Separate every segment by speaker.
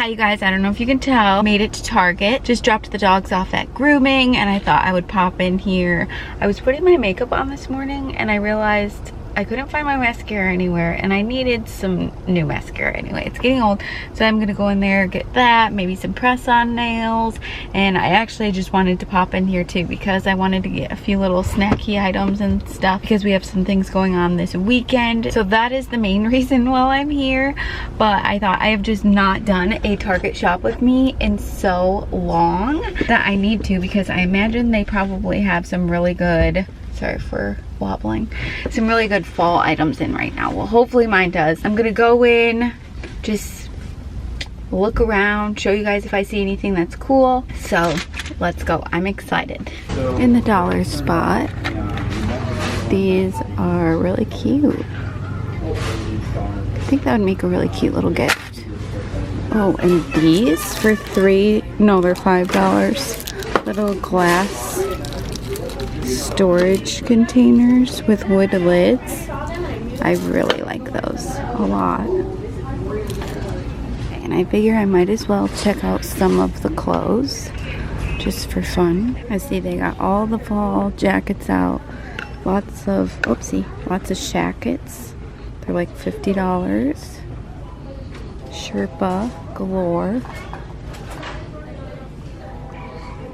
Speaker 1: Hi you guys, I don't know if you can tell, made it to Target. Just dropped the dogs off at grooming and I thought I would pop in here. I was putting my makeup on this morning and I realized I couldn't find my mascara anywhere and I needed some new mascara anyway. It's getting old, so I'm gonna go in there, get that, maybe some press-on nails, and I actually just wanted to pop in here too because I wanted to get a few little snacky items and stuff because we have some things going on this weekend. So that is the main reason why I'm here, but I thought I have just not done a Target shop with me in so long that I need to, because I imagine they probably have some really good, sorry for wobbling, some really good fall items in right now. Well, hopefully mine does. I'm gonna go in, just look around, show you guys if I see anything that's cool. So let's go. I'm excited. In the dollar spot, these are really cute. I think that would make a really cute little gift. Oh, and these for they're $5. Little glass storage containers with wood lids. I really like those a lot. And I figure I might as well check out some of the clothes just for fun. I see they got all the fall jackets out. Lots of shackets. They're like $50. Sherpa galore.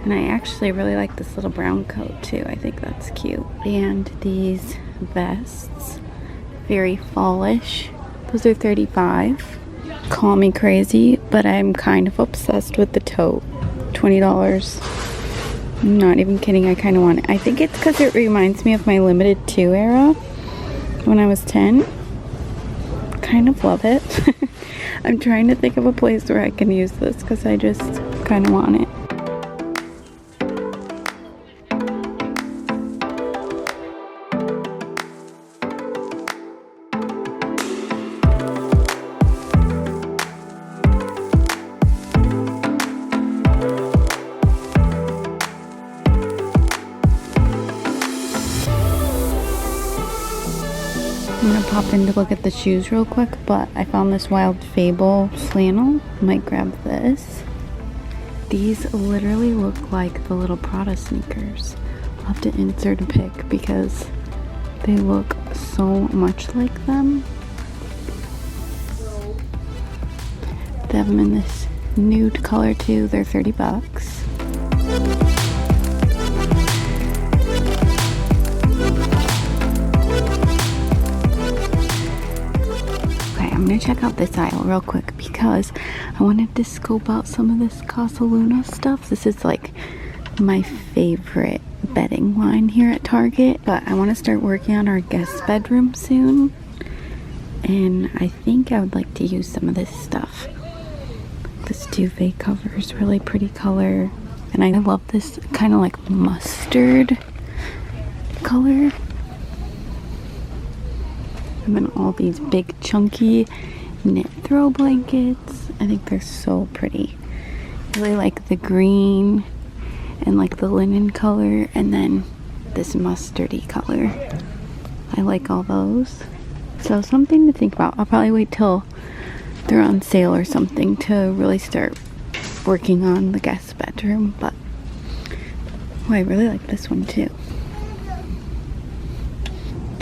Speaker 1: And I actually really like this little brown coat too. I think that's cute. And these vests, very fallish. Those are $35. Call me crazy, but I'm kind of obsessed with the tote. $20. I'm not even kidding, I kind of want it. I think it's because it reminds me of my Limited 2 era when I was 10. Kind of love it. I'm trying to think of a place where I can use this because I just kind of want it. I'm gonna pop in to look at the shoes real quick, but I found this Wild Fable flannel. Might grab this. These literally look like the little Prada sneakers. I'll have to insert a pic because they look so much like them. They have them in this nude color too. They're $30. I'm gonna check out this aisle real quick because I wanted to scope out some of this Casa Luna stuff. This is like my favorite bedding line here at Target, but I want to start working on our guest bedroom soon, and I think I would like to use some of this stuff. This duvet cover is really pretty color, and I love this kind of like mustard color. And then all these big chunky knit throw blankets. I think they're so pretty. I really like the green and like the linen color, and then this mustardy color. I like all those. So something to think about. I'll probably wait till they're on sale or something to really start working on the guest bedroom. But oh, I really like this one too.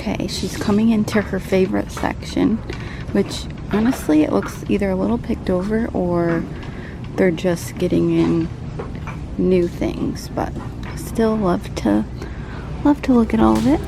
Speaker 1: Okay, she's coming into her favorite section, which honestly it looks either a little picked over or they're just getting in new things, but still love to look at all of it.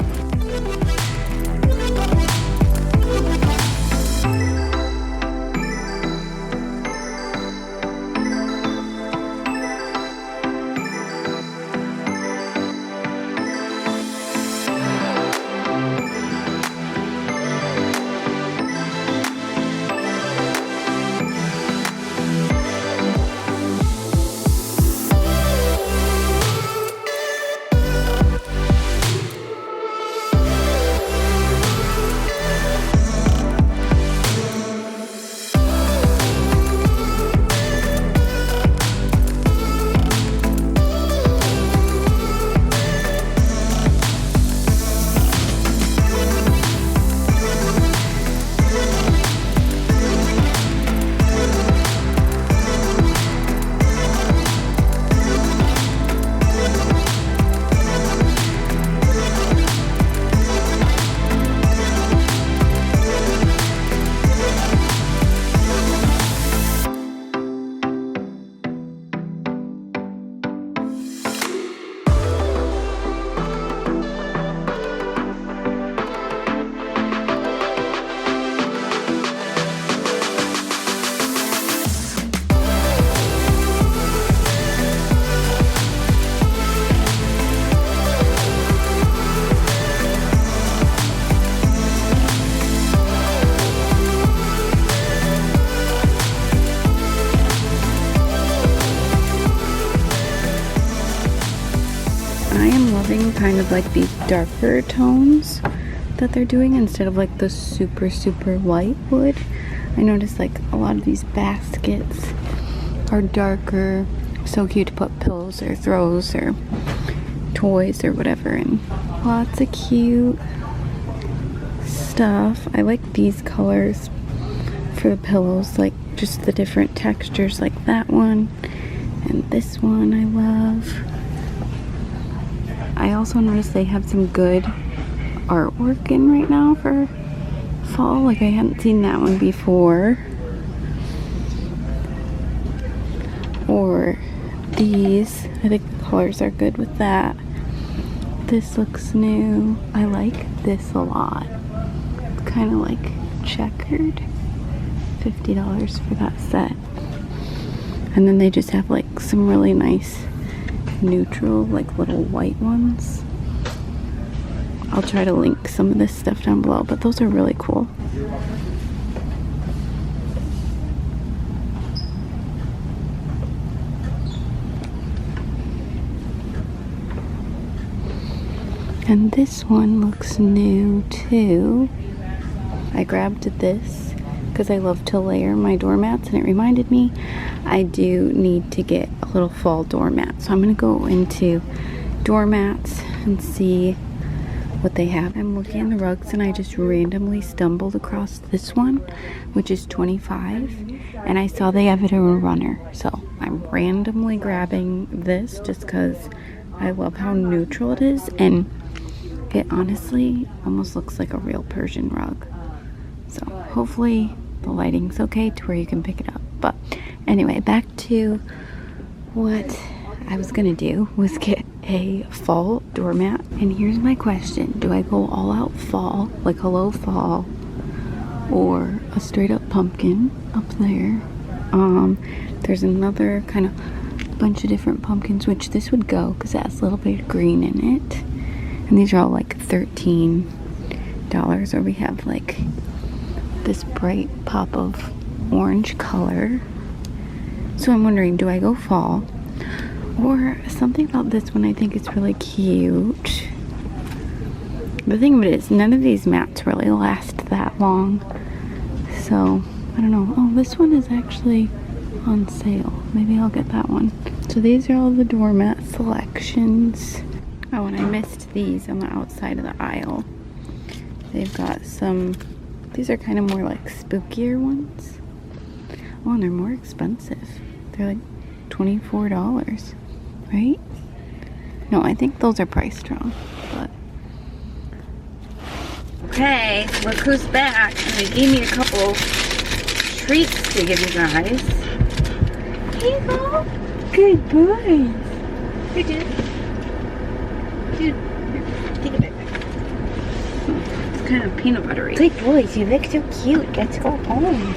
Speaker 1: loving kind of like these darker tones that they're doing instead of like the super white wood. I noticed like a lot of these baskets are darker. So cute to put pillows or throws or toys or whatever in. Lots of cute stuff. I like these colors for the pillows, like just the different textures, like that one and this one I love. I also noticed they have some good artwork in right now for fall. Like I hadn't seen that one before. Or these. I think the colors are good with that. This looks new. I like this a lot. It's kind of like checkered. $50 for that set. And then they just have like some really nice neutral, like little white ones. I'll try to link some of this stuff down below, but those are really cool. And this one looks new too. I grabbed this because I love to layer my doormats, and it reminded me I do need to get a little fall doormat. So I'm gonna go into doormats and see what they have. I'm looking at the rugs and I just randomly stumbled across this one, which is $25, and I saw they have it in a runner. So I'm randomly grabbing this just because I love how neutral it is, and it honestly almost looks like a real Persian rug. So hopefully the lighting's okay to where you can pick it up. But anyway, back to what I was gonna do was get a fall doormat. And here's my question. Do I go all out fall, like hello fall, or a straight up pumpkin up there? There's another kind of bunch of different pumpkins, which this would go because it has a little bit of green in it. And these are all like $13. Or we have like this bright pop of orange color. So I'm wondering, do I go fall? Or something about this one I think is really cute. The thing of it is, none of these mats really last that long. So, I don't know. Oh, this one is actually on sale. Maybe I'll get that one. So these are all the doormat selections. Oh, and I missed these on the outside of the aisle. They've got some, these are kind of more like spookier ones. Oh, and they're more expensive. They're like $24, right? No, I think those are priced wrong, but. Okay, look who's back. And they gave me a couple treats to give you guys. Here you go. Good boys. Here, dude. Dude, take it back. It's kind of peanut buttery. Good boys, you look so cute. Let's go home.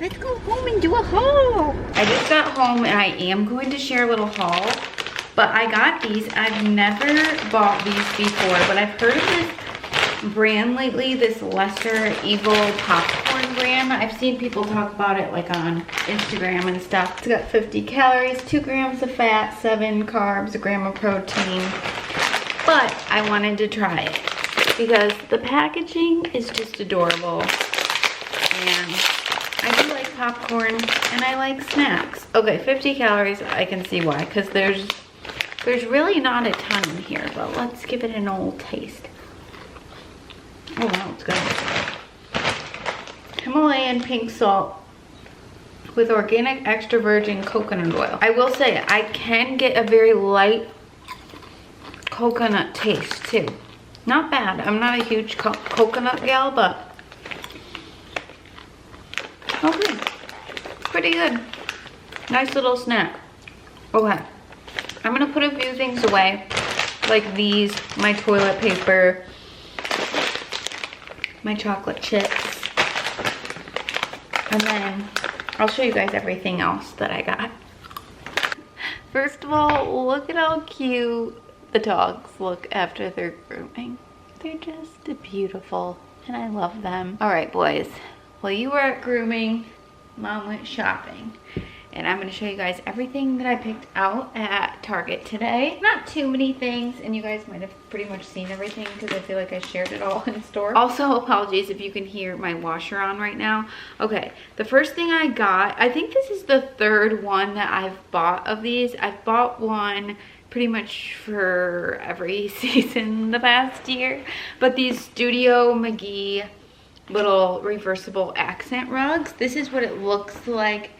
Speaker 1: Let's go home and do a haul. I just got home and I am going to share a little haul. But I got these. I've never bought these before, but I've heard of this brand lately, this Lesser Evil popcorn brand. I've seen people talk about it like on Instagram and stuff. It's got 50 calories, 2 grams of fat, 7 carbs, 1 gram of protein. But I wanted to try it because the packaging is just adorable. And I do like popcorn and I like snacks. Okay, 50 calories, I can see why, because there's really not a ton in here, but let's give it an old taste. Oh wow, it's good. Himalayan pink salt with organic extra virgin coconut oil. I will say, I can get a very light coconut taste too. Not bad. I'm not a huge coconut gal, but okay. Pretty good. Nice little snack. Okay. I'm gonna put a few things away, like these, my toilet paper, my chocolate chips, and then I'll show you guys everything else that I got. First of all, look at how cute the dogs look after their grooming. They're just beautiful and I love them. All right, boys, while you were at grooming, Mom went shopping. and I'm gonna show you guys everything that I picked out at Target today. Not too many things, and you guys might have pretty much seen everything because I feel like I shared it all in store. Also, apologies if you can hear my washer on right now. Okay, the first thing I got, I think this is the third one that I've bought of these. I've bought one pretty much for every season the past year, but these Studio McGee little reversible accent rugs, this is what it looks like,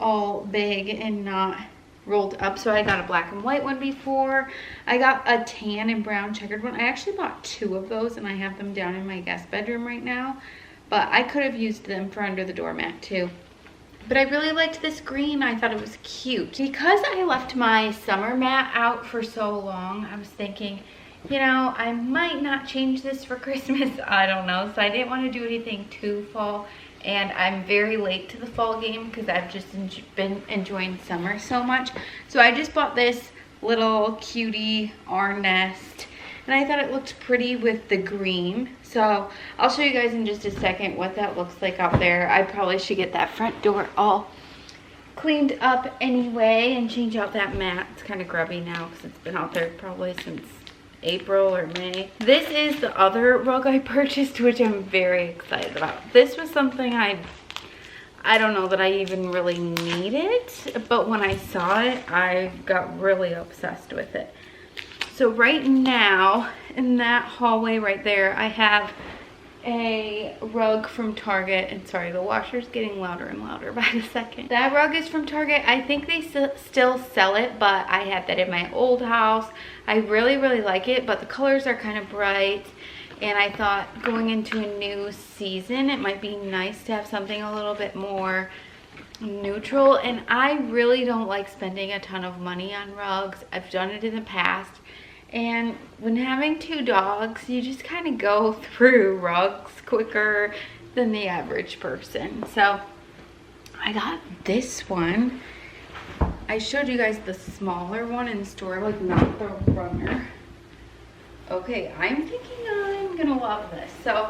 Speaker 1: all big and not rolled up. So I got a black and white one before. I got a tan and brown checkered one. I actually bought 2 of those and I have them down in my guest bedroom right now, but I could have used them for under the doormat too. But I really liked this green. I thought it was cute. Because I left my summer mat out for so long, I was thinking, you know, I might not change this for Christmas. I don't know. So I didn't want to do anything too fall. And I'm very late to the fall game because I've just been enjoying summer so much. So I just bought this little cutie nest. And I thought it looked pretty with the green. So I'll show you guys in just a second what that looks like out there. I probably should get that front door all cleaned up anyway and change out that mat. It's kind of grubby now because it's been out there probably since April or May. This is the other rug I purchased, which I'm very excited about. This was something I don't know that I even really needed, but when I saw it, I got really obsessed with it. So right now, in that hallway right there, I have a rug from Target. And sorry, the washer's getting louder and louder by the second. That rug is from Target. I think they still sell it, but I had that in my old house. I really, really like it, but the colors are kind of bright. And I thought going into a new season, it might be nice to have something a little bit more neutral. And I really don't like spending a ton of money on rugs. I've done it in the past. And when having 2 dogs, you just kind of go through rugs quicker than the average person. So I got this one. I showed you guys the smaller one in store, like not the runner. Okay, I'm thinking I'm gonna love this. So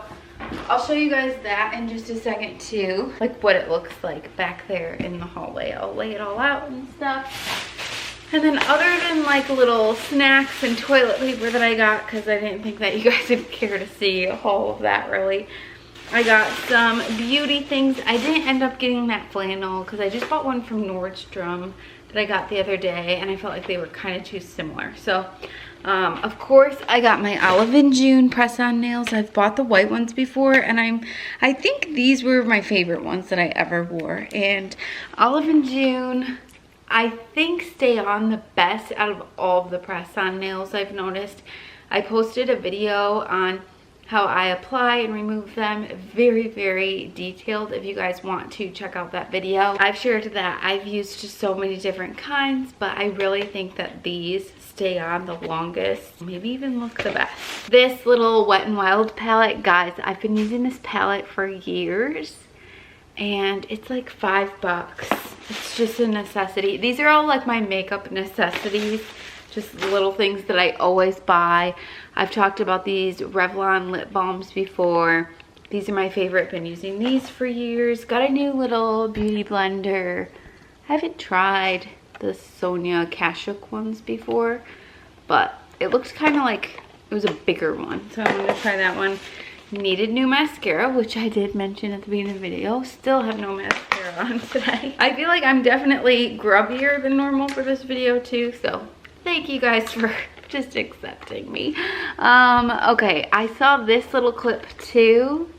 Speaker 1: I'll show you guys that in just a second too, like what it looks like back there in the hallway. I'll lay it all out and stuff. And then other than like little snacks and toilet paper that I got, because I didn't think that you guys would care to see all of that really, I got some beauty things. I didn't end up getting that flannel because I just bought one from Nordstrom that I got the other day and I felt like they were kind of too similar. So of course I got my Olive and June press-on nails. I've bought the white ones before and I think these were my favorite ones that I ever wore. And Olive and June, I think, stay on the best out of all of the press-on nails I've noticed. I posted a video on how I apply and remove them. Very, very detailed. If you guys want to check out that video. I've shared that I've used just so many different kinds, but I really think that these stay on the longest, maybe even look the best. This little Wet n Wild palette, guys, I've been using this palette for years. And it's like $5. It's just a necessity. These are all like my makeup necessities, just little things that I always buy. I've talked about these Revlon lip balms before. These are my favorite. Been using these for years. Got a new little beauty blender. I haven't tried the Sonia Kashuk ones before, but it looked kind of like it was a bigger one, so I'm gonna try that one. Needed new mascara, which I did mention at the beginning of the video. Still have no mascara on today. I feel like I'm definitely grubbier than normal for this video too, so thank you guys for just accepting me. Okay, I saw this little clip too,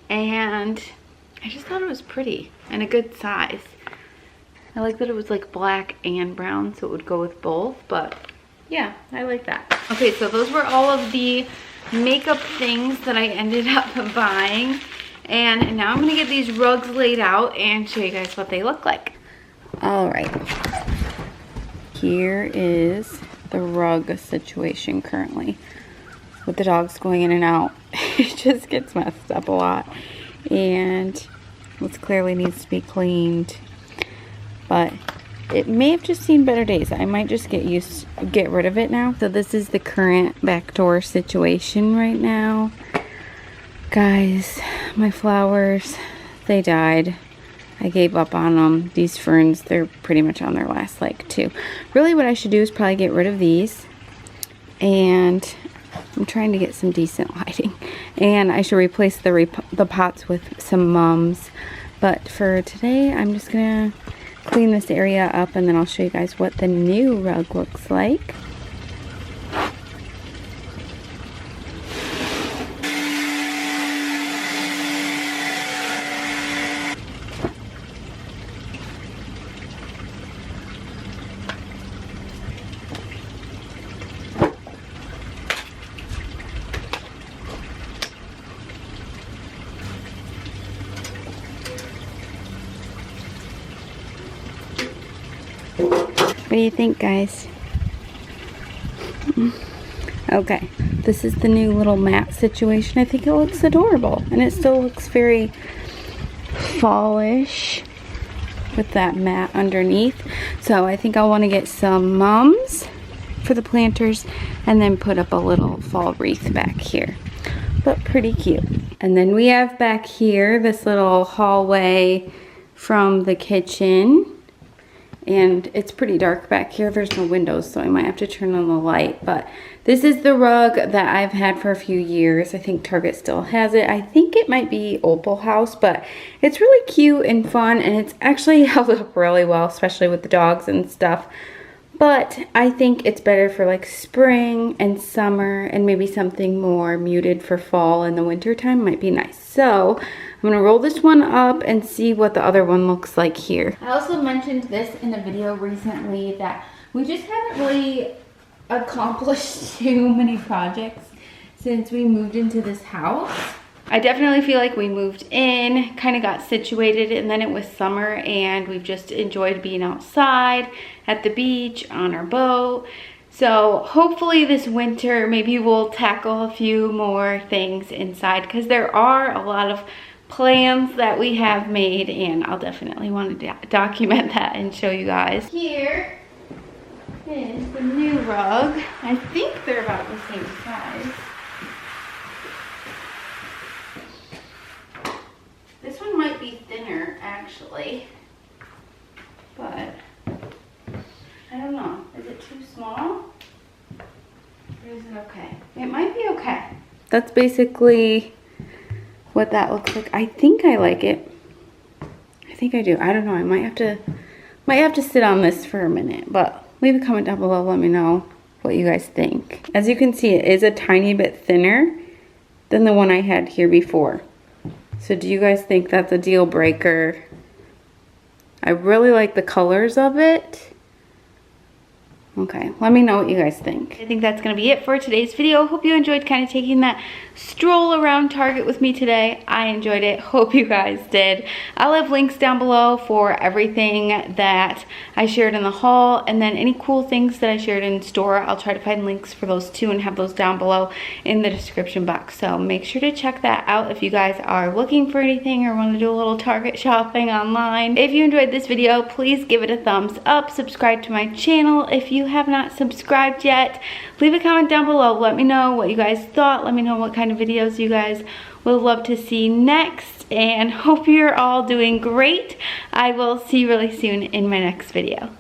Speaker 1: and I just thought it was pretty and a good size. I like that it was like black and brown, so it would go with both, but yeah, I like that. Okay, so those were all of the makeup things that I ended up buying, and now I'm gonna get these rugs laid out and show you guys what they look like. All right, here is the rug situation currently with the dogs going in and out. It just gets messed up a lot and this clearly needs to be cleaned, but it may have just seen better days. I might just get rid of it now. So this is the current back door situation right now. Guys, my flowers, they died. I gave up on them. These ferns, they're pretty much on their last leg too. Really what I should do is probably get rid of these. And I'm trying to get some decent lighting. And I should replace the pots with some mums. But for today, I'm just gonna clean this area up and then I'll show you guys what the new rug looks like. What do you think, guys? Okay, this is the new little mat situation. I think it looks adorable, and it still looks very fallish with that mat underneath. So I think I want to get some mums for the planters and then put up a little fall wreath back here. But pretty cute. And then we have back here this little hallway from the kitchen. And it's pretty dark back here. There's no windows, so I might have to turn on the light. But this is the rug that I've had for a few years. I think Target still has it. I think it might be Opal House, but it's really cute and fun, and it's actually held up really well, especially with the dogs and stuff. But I think it's better for like spring and summer, and maybe something more muted for fall and the winter time might be nice. So I'm gonna roll this one up and see what the other one looks like here. I also mentioned this in a video recently that we just haven't really accomplished too many projects since we moved into this house. I definitely feel like we moved in, kind of got situated, and then it was summer and we've just enjoyed being outside at the beach, on our boat. So hopefully this winter maybe we'll tackle a few more things inside, because there are a lot of plans that we have made, and I'll definitely want to document that and show you guys. Here is the new rug. I think they're about the same size. This one might be thinner actually, but I don't know. Is it too small? Or is it okay? It might be okay. That's basically what that looks like. I think I like it. I think I do. I don't know. I might have to sit on this for a minute, but leave a comment down below. Let me know what you guys think. As you can see, it is a tiny bit thinner than the one I had here before. So do you guys think that's a deal breaker? I really like the colors of it. Okay, let me know what you guys think. I think that's gonna be it for today's video. Hope you enjoyed kind of taking that stroll around Target with me today. I enjoyed it, hope you guys did. I'll have links down below for everything that I shared in the haul, and then any cool things that I shared in store. I'll try to find links for those too and have those down below in the description box. So make sure to check that out if you guys are looking for anything or want to do a little Target shopping online. If you enjoyed this video, please give it a thumbs up. Subscribe to my channel if you have not subscribed yet. Leave a comment down below. Let me know what you guys thought. Let me know what kind of videos you guys would love to see next, and hope you're all doing great. I will see you really soon in my next video.